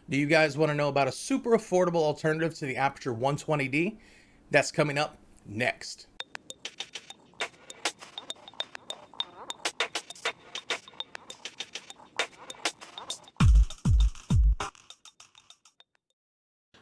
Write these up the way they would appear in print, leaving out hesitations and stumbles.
Do you guys want to know about a super affordable alternative to the Aputure 120D? That's coming up next.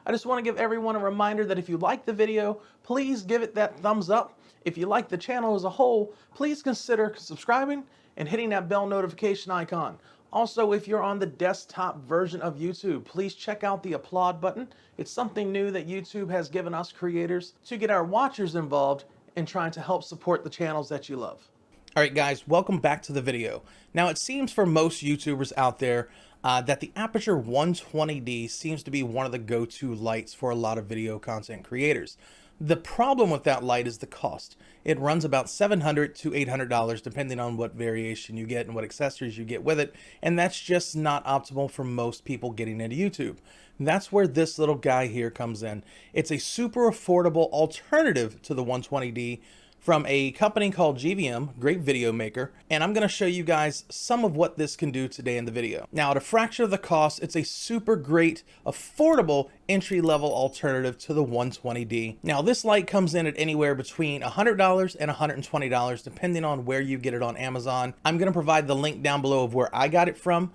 I just want to give everyone a reminder that if you like the video, please give it that thumbs up. If you like the channel as a whole, please consider subscribing and hitting that bell notification icon. Also, if you're on the desktop version of YouTube, please check out the applaud button. It's something new that YouTube has given us creators to get our watchers involved in trying to help support the channels that you love. All right, guys, welcome back to the video. Now, it seems for most YouTubers out there that the Aputure 120D seems to be one of the go-to lights for a lot of video content creators. The problem with that light is the cost. It runs about $700 to $800 depending on what variation you get and what accessories you get with it, and that's just not optimal for most people getting into YouTube. That's where this little guy here comes in. It's a super affordable alternative to the 120D from a company called GVM, great video maker, and I'm going to show you guys some of what this can do today in the video. Now, at a fraction of the cost, it's a super great, affordable, entry-level alternative to the 120D. Now, this light comes in at anywhere between $100 and $120, depending on where you get it on Amazon. I'm going to provide the link down below of where I got it from.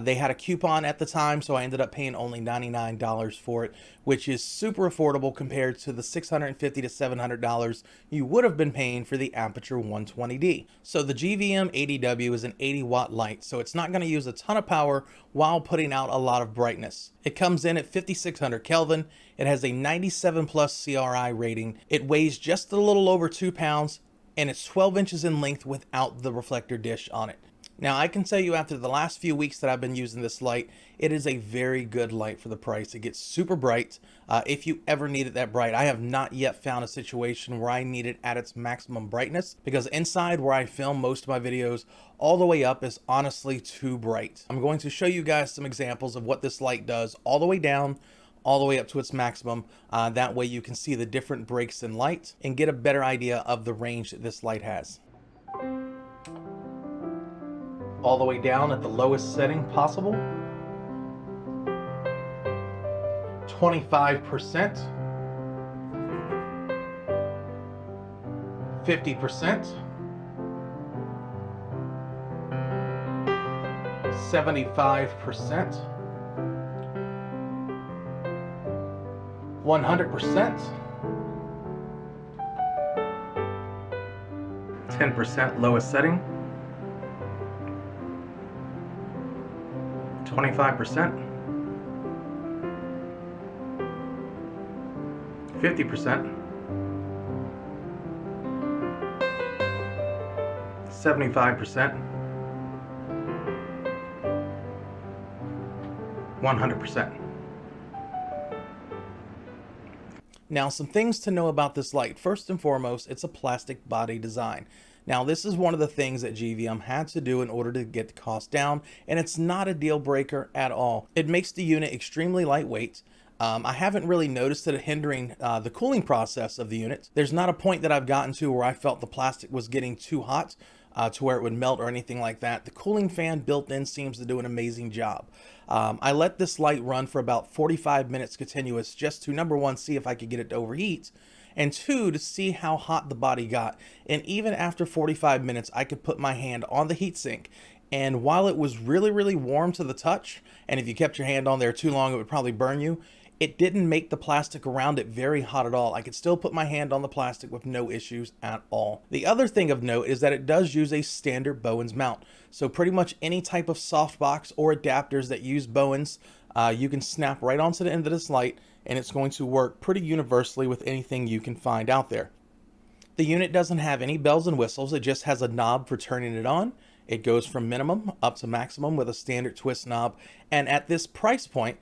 They had a coupon at the time, so I ended up paying only $99 for it, which is super affordable compared to the $650 to $700 you would have been paying for the Aputure 120D. So the GVM 80W is an 80-watt light, so it's not going to use a ton of power while putting out a lot of brightness. It comes in at 5600 Kelvin. It has a 97 plus CRI rating. It weighs just a little over 2 pounds, and it's 12 inches in length without the reflector dish on it. Now, I can tell you after the last few weeks that I've been using this light, it is a very good light for the price. It gets super bright if you ever need it that bright. I have not yet found a situation where I need it at its maximum brightness, because inside where I film most of my videos, all the way up is honestly too bright. I'm going to show you guys some examples of what this light does all the way down, all the way up to its maximum. That way you can see the different breaks in light and get a better idea of the range that this light has. All the way down at the lowest setting possible, 25%, 50%, 75%, 100%, 10% lowest setting, 25%, 50%, 75%, 100%. Now, some things to know about this light. First and foremost, it's a plastic body design. Now, this is one of the things that GVM had to do in order to get the cost down, and it's not a deal breaker at all. It makes the unit extremely lightweight. I haven't really noticed it hindering the cooling process of the unit. There's not a point that I've gotten to where I felt the plastic was getting too hot to where it would melt or anything like that. The cooling fan built in seems to do an amazing job. I let this light run for about 45 minutes continuous just to, number one, see if I could get it to overheat, and two, to see how hot the body got. And even after 45 minutes, I could put my hand on the heatsink, and while it was really, really warm to the touch, and if you kept your hand on there too long, it would probably burn you, it didn't make the plastic around it very hot at all. I could still put my hand on the plastic with no issues at all. The other thing of note is that it does use a standard Bowens mount. So pretty much any type of softbox or adapters that use Bowens, you can snap right onto the end of this light, and it's going to work pretty universally with anything you can find out there. The unit doesn't have any bells and whistles. It just has a knob for turning it on. It goes from minimum up to maximum with a standard twist knob. And at this price point,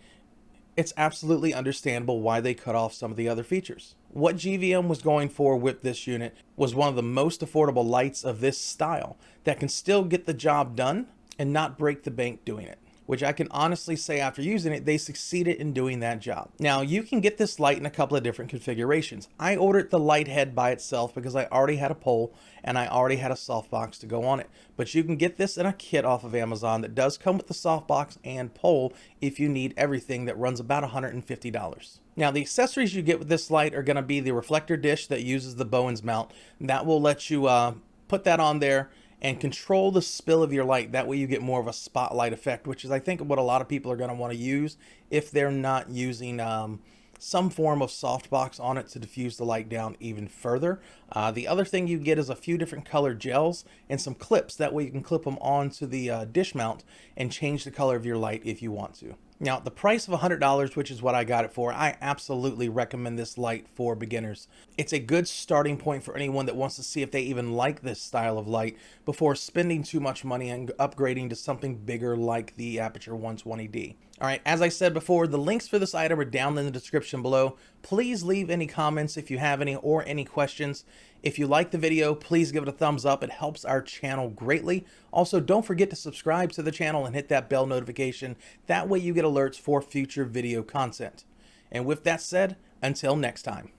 it's absolutely understandable why they cut off some of the other features. What GVM was going for with this unit was one of the most affordable lights of this style that can still get the job done and not break the bank doing it. which I can honestly say after using it, they succeeded in doing that job. Now, you can get this light in a couple of different configurations. I ordered the light head by itself because I already had a pole and I already had a softbox to go on it. But you can get this in a kit off of Amazon that does come with the softbox and pole if you need everything, that runs about $150. Now, the accessories you get with this light are going to be the reflector dish that uses the Bowens mount. That will let you put that on there and control the spill of your light. That way you get more of a spotlight effect, which is I think what a lot of people are going to want to use if they're not using some form of softbox on it to diffuse the light down even further. The other thing you get is a few different colored gels and some clips. That way you can clip them onto the dish mount and change the color of your light if you want to. Now, the price of $100, which is what I got it for, I absolutely recommend this light for beginners. It's a good starting point for anyone that wants to see if they even like this style of light before spending too much money and upgrading to something bigger like the Aputure 120D. All right, as I said before, the links for this item are down in the description below. Please leave any comments if you have any or any questions. If you like the video, please give it a thumbs up. It helps our channel greatly. Also, don't forget to subscribe to the channel and hit that bell notification. That way you get alerts for future video content. And with that said, until next time.